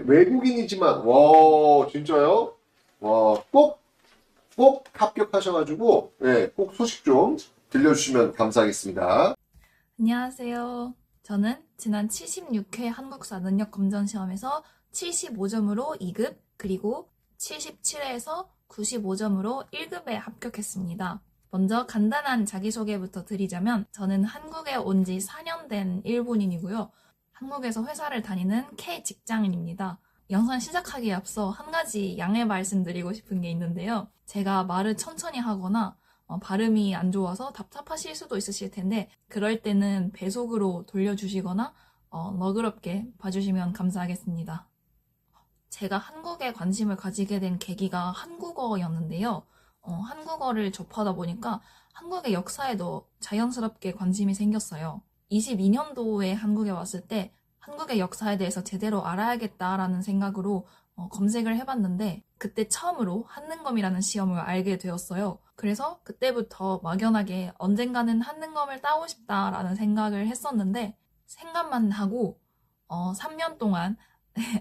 외국인이지만, 와, 진짜요? 와, 꼭 합격하셔가지고, 네, 꼭 소식 좀 들려주시면 감사하겠습니다. 안녕하세요. 저는 지난 76회 한국사 능력검정시험에서 75점으로 2급, 그리고 77회에서 95점으로 1급에 합격했습니다. 먼저 간단한 자기소개부터 드리자면, 저는 한국에 온 지 4년 된 일본인이고요. 한국에서 회사를 다니는 K 직장인입니다. 영상 시작하기에 앞서 한 가지 양해 말씀드리고 싶은 게 있는데요. 제가 말을 천천히 하거나 발음이 안 좋아서 답답하실 수도 있으실 텐데, 그럴 때는 배속으로 돌려주시거나 너그럽게 봐주시면 감사하겠습니다. 제가 한국에 관심을 가지게 된 계기가 한국어였는데요. 한국어를 접하다 보니까 한국의 역사에도 자연스럽게 관심이 생겼어요. 22년도에 한국에 왔을 때 한국의 역사에 대해서 제대로 알아야겠다라는 생각으로 검색을 해봤는데, 그때 처음으로 한능검이라는 시험을 알게 되었어요. 그래서 그때부터 막연하게 언젠가는 한능검을 따고 싶다라는 생각을 했었는데, 생각만 하고 3년 동안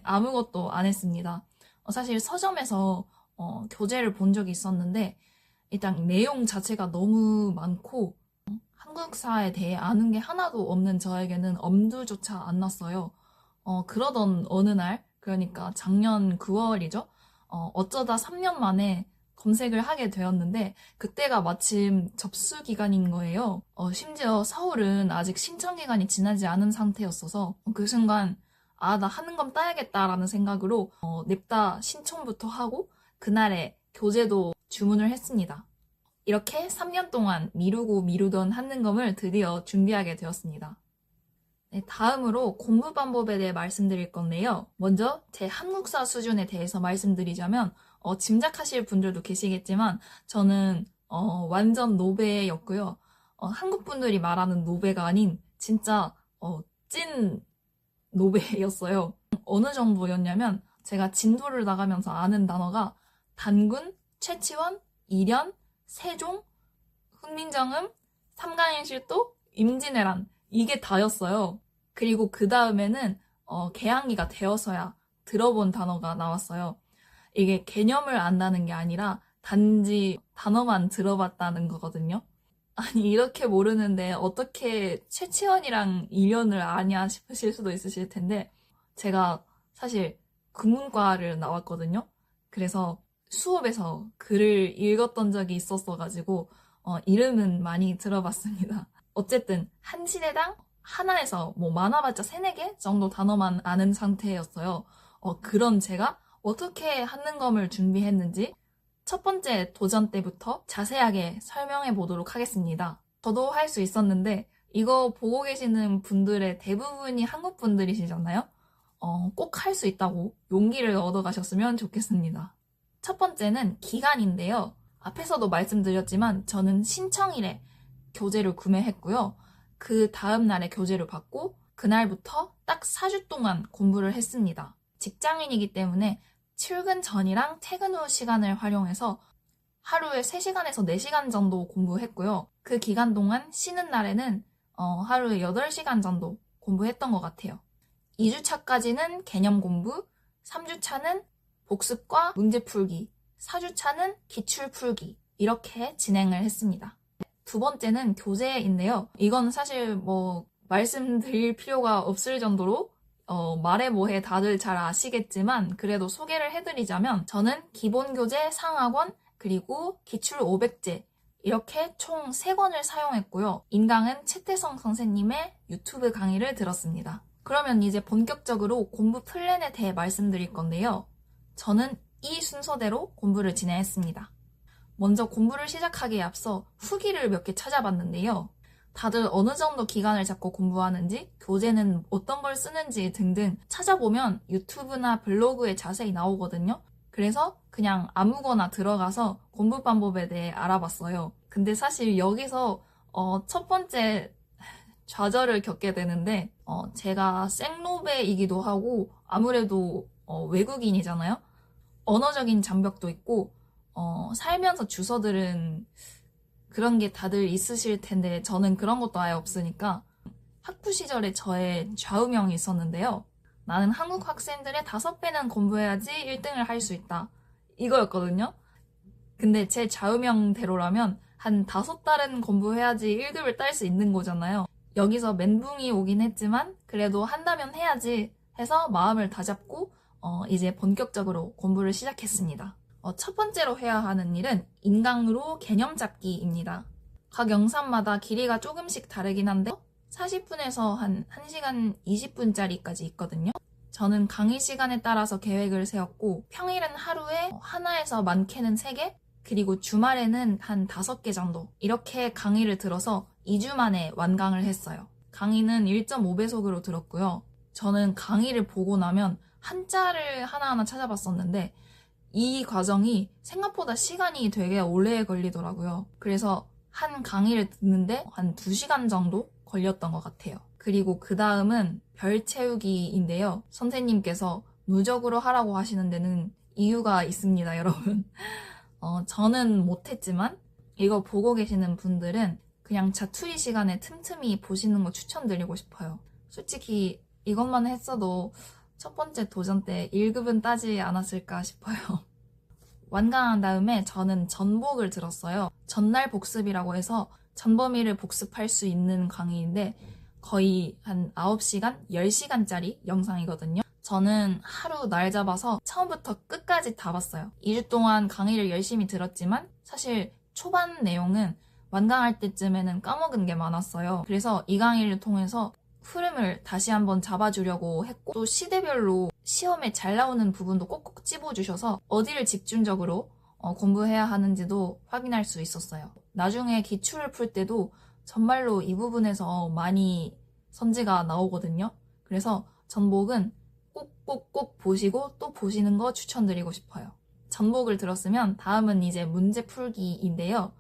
아무것도 안 했습니다. 사실 서점에서 교재를 본 적이 있었는데, 일단 내용 자체가 너무 많고 한국사에 대해 아는 게 하나도 없는 저에게는 엄두조차 안 났어요. 그러던 어느 날, 그러니까 작년 9월이죠. 어쩌다 3년 만에 검색을 하게 되었는데, 그때가 마침 접수 기간인 거예요. 심지어 서울은 아직 신청 기간이 지나지 않은 상태였어서 그 순간 나 하는 건 따야겠다라는 생각으로 냅다 신청부터 하고 그날에 교재도 주문을 했습니다. 이렇게 3년 동안 미루고 미루던 한능검을 드디어 준비하게 되었습니다. 네, 다음으로 공부 방법에 대해 말씀드릴 건데요. 먼저 제 한국사 수준에 대해서 말씀드리자면, 짐작하실 분들도 계시겠지만 저는 완전 노베였고요. 한국 분들이 말하는 노베가 아닌 진짜 찐 노베였어요. 어느 정도였냐면, 제가 진도를 나가면서 아는 단어가 단군, 최치원, 일현, 세종, 훈민정음, 삼강인실도, 임진왜란, 이게 다였어요. 그리고 그 다음에는 개항기가 되어서야 들어본 단어가 나왔어요. 이게 개념을 안다는 게 아니라 단지 단어만 들어봤다는 거거든요. 아니, 이렇게 모르는데 어떻게 최치원이랑 일현을 아냐 싶으실 수도 있으실 텐데, 제가 사실 국문과를 나왔거든요. 그래서 수업에서 글을 읽었던 적이 있었어가지고 이름은 많이 들어봤습니다. 어쨌든 한 시대당 하나에서 뭐 많아봤자 3, 4개 정도 단어만 아는 상태였어요. 그런 제가 어떻게 한능검을 준비했는지 첫 번째 도전 때부터 자세하게 설명해 보도록 하겠습니다. 저도 할 수 있었는데, 이거 보고 계시는 분들의 대부분이 한국 분들이시잖아요? 꼭 할 수 있다고 용기를 얻어가셨으면 좋겠습니다. 첫 번째는 기간인데요. 앞에서도 말씀드렸지만 저는 신청일에 교재를 구매했고요. 그 다음 날에 교재를 받고 그날부터 딱 4주 동안 공부를 했습니다. 직장인이기 때문에 출근 전이랑 퇴근 후 시간을 활용해서 하루에 3시간에서 4시간 정도 공부했고요. 그 기간 동안 쉬는 날에는 하루에 8시간 정도 공부했던 것 같아요. 2주차까지는 개념 공부, 3주차는 복습과 문제 풀기, 4주차는 기출 풀기, 이렇게 진행을 했습니다. 두 번째는 교재인데요. 이건 사실 뭐 말씀드릴 필요가 없을 정도로 말해 뭐해 다들 잘 아시겠지만, 그래도 소개를 해드리자면, 저는 기본교재 상학원 그리고 기출 500제 이렇게 총 3권을 사용했고요. 인강은 최태성 선생님의 유튜브 강의를 들었습니다. 그러면 이제 본격적으로 공부 플랜에 대해 말씀드릴 건데요. 저는 이 순서대로 공부를 진행했습니다. 먼저 공부를 시작하기에 앞서 후기를 몇 개 찾아봤는데요. 다들 어느 정도 기간을 잡고 공부하는지, 교재는 어떤 걸 쓰는지 등등 찾아보면 유튜브나 블로그에 자세히 나오거든요. 그래서 그냥 아무거나 들어가서 공부 방법에 대해 알아봤어요. 근데 사실 여기서 첫 번째 좌절을 겪게 되는데, 제가 생노베이기도 하고 아무래도 외국인이잖아요. 언어적인 장벽도 있고 살면서 주워들은 그런 게 다들 있으실 텐데, 저는 그런 것도 아예 없으니까 학부 시절에 저의 좌우명이 있었는데요. 나는 한국 학생들의 5배는 공부해야지 1등을 할 수 있다. 이거였거든요. 근데 제 좌우명대로라면 한 5달은 공부해야지 1급을 딸 수 있는 거잖아요. 여기서 멘붕이 오긴 했지만 그래도 한다면 해야지 해서 마음을 다잡고 이제 본격적으로 공부를 시작했습니다. 첫 번째로 해야 하는 일은 인강으로 개념 잡기입니다. 각 영상마다 길이가 조금씩 다르긴 한데 40분에서 한 1시간 20분짜리까지 있거든요. 저는 강의 시간에 따라서 계획을 세웠고 평일은 하루에 하나에서 많게는 3개 그리고 주말에는 한 5개 정도 이렇게 강의를 들어서 2주 만에 완강을 했어요. 강의는 1.5배속으로 들었고요. 저는 강의를 보고 나면 한자를 하나하나 찾아봤었는데 이 과정이 생각보다 시간이 되게 오래 걸리더라고요. 그래서 한 강의를 듣는데 한 2시간 정도 걸렸던 것 같아요. 그리고 그 다음은 별 채우기인데요. 선생님께서 누적으로 하라고 하시는 데는 이유가 있습니다, 여러분. 저는 못했지만 이거 보고 계시는 분들은 그냥 자투리 시간에 틈틈이 보시는 거 추천드리고 싶어요. 솔직히 이것만 했어도 첫 번째 도전 때 1급은 따지 않았을까 싶어요. 완강한 다음에 저는 전복을 들었어요. 전날 복습이라고 해서 전범위를 복습할 수 있는 강의인데 거의 한 9시간, 10시간짜리 영상이거든요. 저는 하루 날 잡아서 처음부터 끝까지 다 봤어요. 2주 동안 강의를 열심히 들었지만 사실 초반 내용은 완강할 때쯤에는 까먹은 게 많았어요. 그래서 이 강의를 통해서 흐름을 다시 한번 잡아주려고 했고 또 시대별로 시험에 잘 나오는 부분도 꼭꼭 집어주셔서 어디를 집중적으로 공부해야 하는지도 확인할 수 있었어요. 나중에 기출을 풀 때도 정말로 이 부분에서 많이 선지가 나오거든요. 그래서 전복은 꼭꼭꼭 보시고 또 보시는 거 추천드리고 싶어요. 전복을 들었으면 다음은 이제 문제 풀기인데요.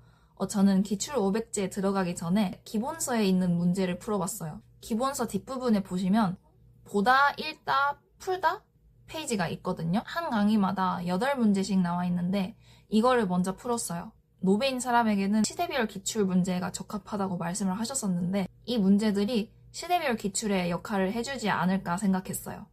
저는 기출 500제 들어가기 전에 기본서에 있는 문제를 풀어봤어요. 기본서 뒷부분에 보시면 보다, 읽다, 풀다 페이지가 있거든요. 한 강의마다 8문제씩 나와 있는데 이거를 먼저 풀었어요. 노베인 사람에게는 시대별 기출 문제가 적합하다고 말씀을 하셨었는데 이 문제들이 시대별 기출의 역할을 해주지 않을까 생각했어요.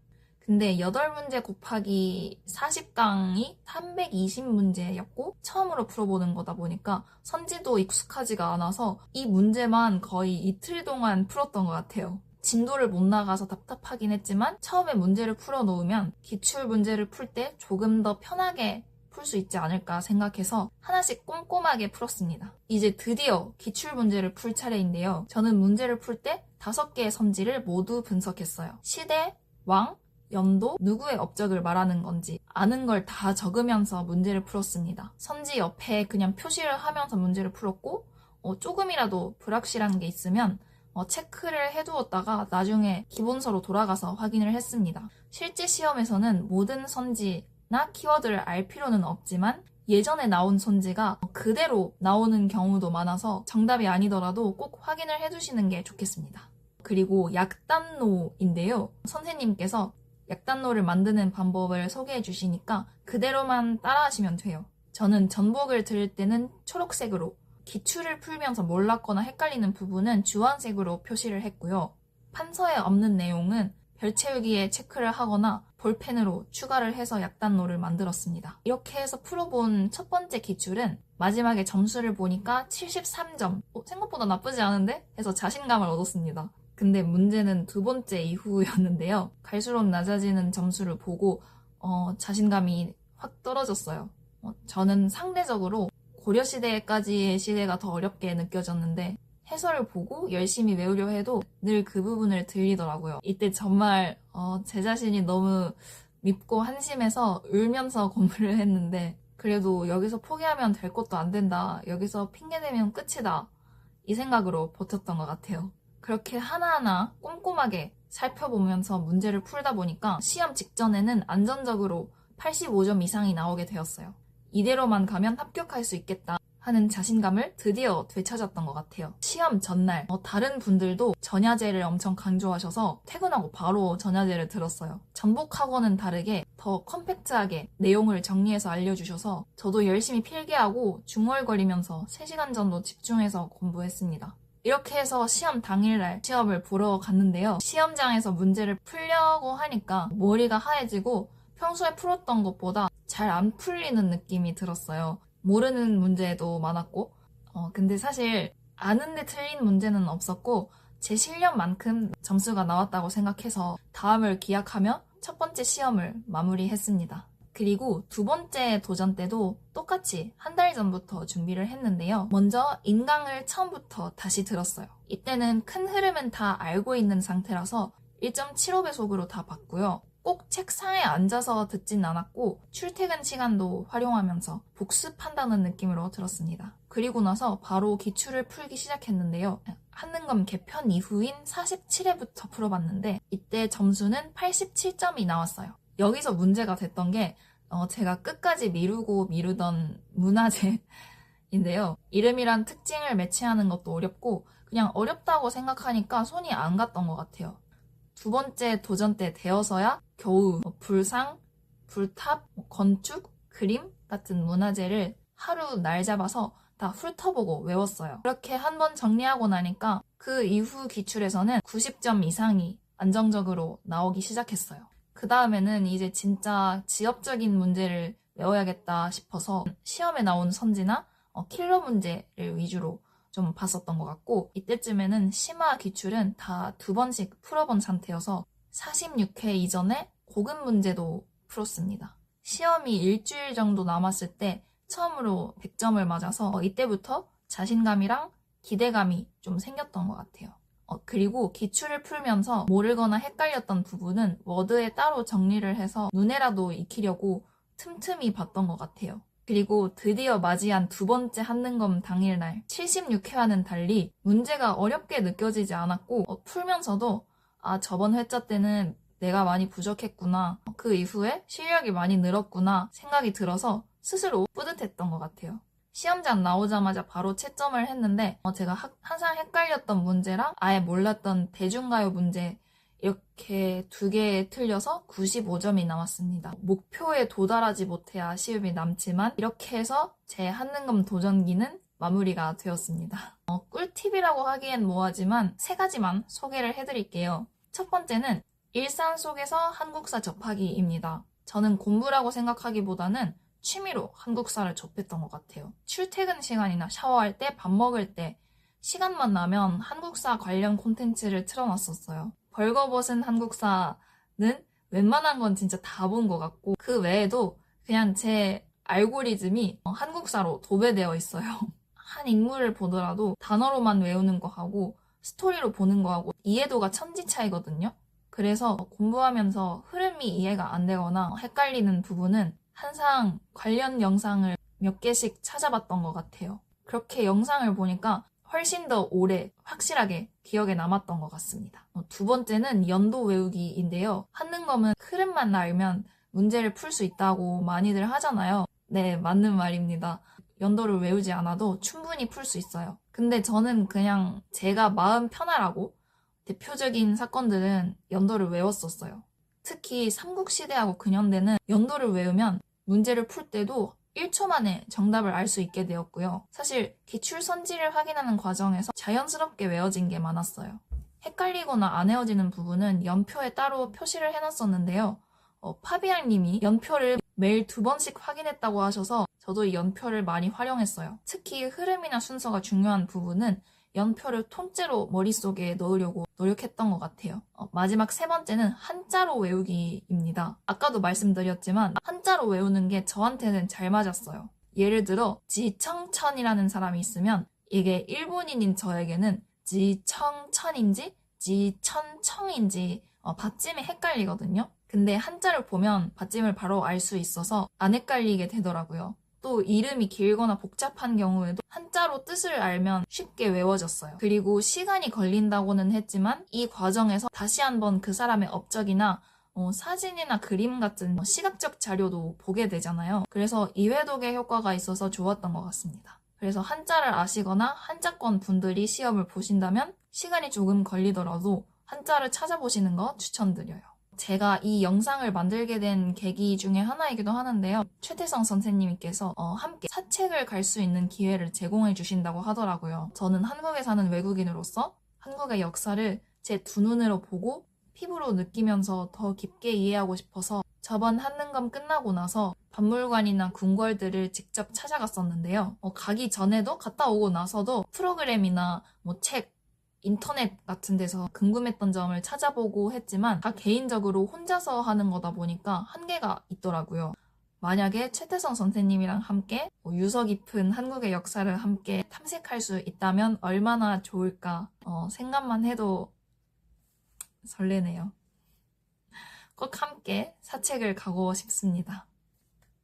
근데 8문제 곱하기 40강이 320문제였고 처음으로 풀어보는 거다 보니까 선지도 익숙하지가 않아서 이 문제만 거의 이틀 동안 풀었던 것 같아요. 진도를 못 나가서 답답하긴 했지만 처음에 문제를 풀어놓으면 기출 문제를 풀 때 조금 더 편하게 풀 수 있지 않을까 생각해서 하나씩 꼼꼼하게 풀었습니다. 이제 드디어 기출 문제를 풀 차례인데요. 저는 문제를 풀 때 5개의 선지를 모두 분석했어요. 시대, 왕, 연도, 누구의 업적을 말하는 건지 아는 걸 다 적으면서 문제를 풀었습니다. 선지 옆에 그냥 표시를 하면서 문제를 풀었고 조금이라도 불확실한 게 있으면 체크를 해두었다가 나중에 기본서로 돌아가서 확인을 했습니다. 실제 시험에서는 모든 선지나 키워드를 알 필요는 없지만 예전에 나온 선지가 그대로 나오는 경우도 많아서 정답이 아니더라도 꼭 확인을 해두시는 게 좋겠습니다. 그리고 약단노인데요. 선생님께서 약단노를 만드는 방법을 소개해 주시니까 그대로만 따라하시면 돼요. 저는 전복을 들을 때는 초록색으로, 기출을 풀면서 몰랐거나 헷갈리는 부분은 주황색으로 표시를 했고요. 판서에 없는 내용은 별 채우기에 체크를 하거나 볼펜으로 추가를 해서 약단노를 만들었습니다. 이렇게 해서 풀어본 첫 번째 기출은 마지막에 점수를 보니까 73점. 생각보다 나쁘지 않은데? 해서 자신감을 얻었습니다. 근데 문제는 두 번째 이후였는데요. 갈수록 낮아지는 점수를 보고 자신감이 확 떨어졌어요. 저는 상대적으로 고려시대까지의 시대가 더 어렵게 느껴졌는데 해설을 보고 열심히 외우려 해도 늘 그 부분을 들리더라고요. 이때 정말 제 자신이 너무 밉고 한심해서 울면서 공부를 했는데 그래도 여기서 포기하면 될 것도 안 된다. 여기서 핑계대면 끝이다. 이 생각으로 버텼던 것 같아요. 그렇게 하나하나 꼼꼼하게 살펴보면서 문제를 풀다 보니까 시험 직전에는 안전적으로 85점 이상이 나오게 되었어요. 이대로만 가면 합격할 수 있겠다 하는 자신감을 드디어 되찾았던 것 같아요. 시험 전날 다른 분들도 전야제를 엄청 강조하셔서 퇴근하고 바로 전야제를 들었어요. 전복하고는 다르게 더 컴팩트하게 내용을 정리해서 알려주셔서 저도 열심히 필기하고 중얼거리면서 3시간 정도 집중해서 공부했습니다. 이렇게 해서 시험 당일날 시험을 보러 갔는데요. 시험장에서 문제를 풀려고 하니까 머리가 하얘지고 평소에 풀었던 것보다 잘 안 풀리는 느낌이 들었어요. 모르는 문제도 많았고 근데 사실 아는데 틀린 문제는 없었고 제 실력만큼 점수가 나왔다고 생각해서 다음을 기약하며 첫 번째 시험을 마무리했습니다. 그리고 두 번째 도전 때도 똑같이 한 달 전부터 준비를 했는데요. 먼저 인강을 처음부터 다시 들었어요. 이때는 큰 흐름은 다 알고 있는 상태라서 1.75배속으로 다 봤고요. 꼭 책상에 앉아서 듣진 않았고 출퇴근 시간도 활용하면서 복습한다는 느낌으로 들었습니다. 그리고 나서 바로 기출을 풀기 시작했는데요. 한능검 개편 이후인 47회부터 풀어봤는데 이때 점수는 87점이 나왔어요. 여기서 문제가 됐던 게 제가 끝까지 미루던 문화재인데요. 이름이란 특징을 매치하는 것도 어렵고 그냥 어렵다고 생각하니까 손이 안 갔던 것 같아요. 두 번째 도전 때 되어서야 겨우 불상, 불탑, 건축, 그림 같은 문화재를 하루 날 잡아서 다 훑어보고 외웠어요. 그렇게 한 번 정리하고 나니까 그 이후 기출에서는 90점 이상이 안정적으로 나오기 시작했어요. 그 다음에는 이제 진짜 지엽적인 문제를 외워야겠다 싶어서 시험에 나온 선지나 킬러 문제를 위주로 좀 봤었던 것 같고 이때쯤에는 심화 기출은 다 2번씩 풀어본 상태여서 46회 이전에 고급 문제도 풀었습니다. 시험이 일주일 정도 남았을 때 처음으로 100점을 맞아서 이때부터 자신감이랑 기대감이 좀 생겼던 것 같아요. 그리고 기출을 풀면서 모르거나 헷갈렸던 부분은 워드에 따로 정리를 해서 눈에라도 익히려고 틈틈이 봤던 것 같아요. 그리고 드디어 맞이한 두 번째 한능검 당일날 76회와는 달리 문제가 어렵게 느껴지지 않았고 풀면서도 저번 회차 때는 내가 많이 부족했구나, 그 이후에 실력이 많이 늘었구나 생각이 들어서 스스로 뿌듯했던 것 같아요. 시험장 나오자마자 바로 채점을 했는데 제가 항상 헷갈렸던 문제랑 아예 몰랐던 대중가요 문제 이렇게 2개 틀려서 95점이 나왔습니다. 목표에 도달하지 못해 아쉬움이 남지만 이렇게 해서 제 한능검 도전기는 마무리가 되었습니다. 꿀팁이라고 하기엔 뭐하지만 3가지만 소개를 해드릴게요. 첫 번째는 일상 속에서 한국사 접하기입니다. 저는 공부라고 생각하기보다는 취미로 한국사를 접했던 것 같아요. 출퇴근 시간이나 샤워할 때, 밥 먹을 때 시간만 나면 한국사 관련 콘텐츠를 틀어놨었어요. 벌거벗은 한국사는 웬만한 건 진짜 다 본 것 같고 그 외에도 그냥 제 알고리즘이 한국사로 도배되어 있어요. 한 인물을 보더라도 단어로만 외우는 거 하고 스토리로 보는 거 하고 이해도가 천지 차이거든요. 그래서 공부하면서 흐름이 이해가 안 되거나 헷갈리는 부분은 항상 관련 영상을 몇 개씩 찾아봤던 것 같아요. 그렇게 영상을 보니까 훨씬 더 오래 확실하게 기억에 남았던 것 같습니다. 두 번째는 연도 외우기인데요. 한능검은 흐름만 알면 문제를 풀 수 있다고 많이들 하잖아요. 네, 맞는 말입니다. 연도를 외우지 않아도 충분히 풀 수 있어요. 근데 저는 그냥 제가 마음 편하라고 대표적인 사건들은 연도를 외웠었어요. 특히 삼국시대하고 근현대는 연도를 외우면 문제를 풀 때도 1초 만에 정답을 알 수 있게 되었고요. 사실 기출 선지를 확인하는 과정에서 자연스럽게 외워진 게 많았어요. 헷갈리거나 안 외워지는 부분은 연표에 따로 표시를 해놨었는데요. 파비앙 님이 연표를 매일 2번씩 확인했다고 하셔서 저도 이 연표를 많이 활용했어요. 특히 흐름이나 순서가 중요한 부분은 연표를 통째로 머릿속에 넣으려고 노력했던 것 같아요. 마지막 3번째는 한자로 외우기입니다. 아까도 말씀드렸지만 한자로 외우는 게 저한테는 잘 맞았어요. 예를 들어 지청천이라는 사람이 있으면 이게 일본인인 저에게는 지청천인지 지천청인지 받침이 헷갈리거든요. 근데 한자를 보면 받침을 바로 알 수 있어서 안 헷갈리게 되더라고요. 또 이름이 길거나 복잡한 경우에도 한자로 뜻을 알면 쉽게 외워졌어요. 그리고 시간이 걸린다고는 했지만 이 과정에서 다시 한번 그 사람의 업적이나 사진이나 그림 같은 시각적 자료도 보게 되잖아요. 그래서 이회독의 효과가 있어서 좋았던 것 같습니다. 그래서 한자를 아시거나 한자권 분들이 시험을 보신다면 시간이 조금 걸리더라도 한자를 찾아보시는 거 추천드려요. 제가 이 영상을 만들게 된 계기 중에 하나이기도 하는데요. 최태성 선생님께서 함께 사책을 갈 수 있는 기회를 제공해 주신다고 하더라고요. 저는 한국에 사는 외국인으로서 한국의 역사를 제 두 눈으로 보고 피부로 느끼면서 더 깊게 이해하고 싶어서 저번 한능검 끝나고 나서 박물관이나 궁궐들을 직접 찾아갔었는데요. 가기 전에도 갔다 오고 나서도 프로그램이나 책, 인터넷 같은 데서 궁금했던 점을 찾아보고 했지만 다 개인적으로 혼자서 하는 거다 보니까 한계가 있더라고요. 만약에 최태성 선생님이랑 함께 유서 깊은 한국의 역사를 함께 탐색할 수 있다면 얼마나 좋을까 생각만 해도 설레네요. 꼭 함께 사책을 가고 싶습니다.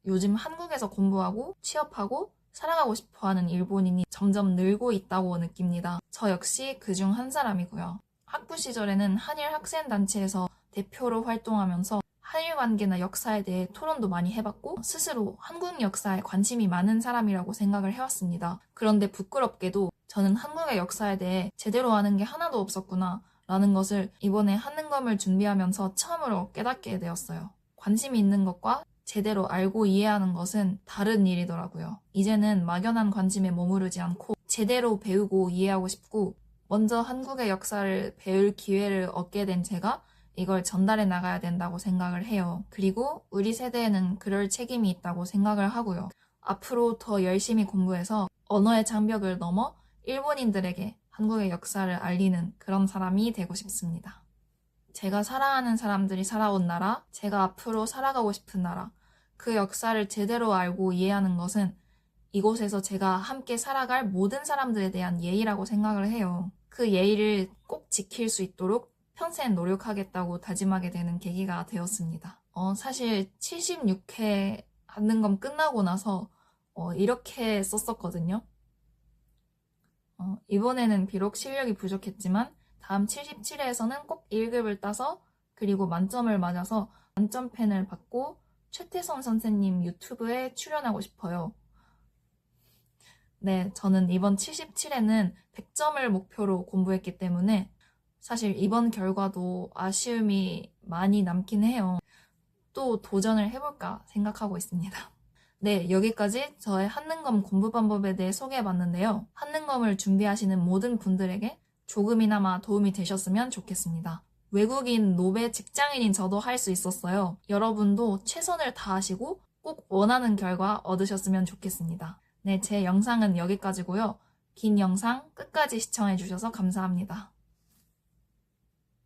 요즘 한국에서 공부하고 취업하고 살아가고 싶어하는 일본인이 점점 늘고 있다고 느낍니다. 저 역시 그중 한 사람이고요. 학부 시절에는 한일 학생단체에서 대표로 활동하면서 한일 관계나 역사에 대해 토론도 많이 해봤고 스스로 한국 역사에 관심이 많은 사람이라고 생각을 해왔습니다. 그런데 부끄럽게도 저는 한국의 역사에 대해 제대로 아는 게 하나도 없었구나 라는 것을 이번에 한능검을 준비하면서 처음으로 깨닫게 되었어요. 관심이 있는 것과 제대로 알고 이해하는 것은 다른 일이더라고요. 이제는 막연한 관심에 머무르지 않고 제대로 배우고 이해하고 싶고 먼저 한국의 역사를 배울 기회를 얻게 된 제가 이걸 전달해 나가야 된다고 생각을 해요. 그리고 우리 세대에는 그럴 책임이 있다고 생각을 하고요. 앞으로 더 열심히 공부해서 언어의 장벽을 넘어 일본인들에게 한국의 역사를 알리는 그런 사람이 되고 싶습니다. 제가 사랑하는 사람들이 살아온 나라, 제가 앞으로 살아가고 싶은 나라, 그 역사를 제대로 알고 이해하는 것은 이곳에서 제가 함께 살아갈 모든 사람들에 대한 예의라고 생각을 해요. 그 예의를 꼭 지킬 수 있도록 평생 노력하겠다고 다짐하게 되는 계기가 되었습니다. 사실 76회 한능검 끝나고 나서 이렇게 썼었거든요. 이번에는 비록 실력이 부족했지만 다음 77회에서는 꼭 1급을 따서 그리고 만점을 맞아서 만점펜을 받고 최태성 선생님 유튜브에 출연하고 싶어요. 네, 저는 이번 77회는 100점을 목표로 공부했기 때문에 사실 이번 결과도 아쉬움이 많이 남긴 해요. 또 도전을 해볼까 생각하고 있습니다. 네, 여기까지 저의 한능검 공부 방법에 대해 소개해봤는데요. 한능검을 준비하시는 모든 분들에게 조금이나마 도움이 되셨으면 좋겠습니다. 외국인 노베 직장인인 저도 할 수 있었어요. 여러분도 최선을 다하시고 꼭 원하는 결과 얻으셨으면 좋겠습니다. 네, 제 영상은 여기까지고요. 긴 영상 끝까지 시청해주셔서 감사합니다.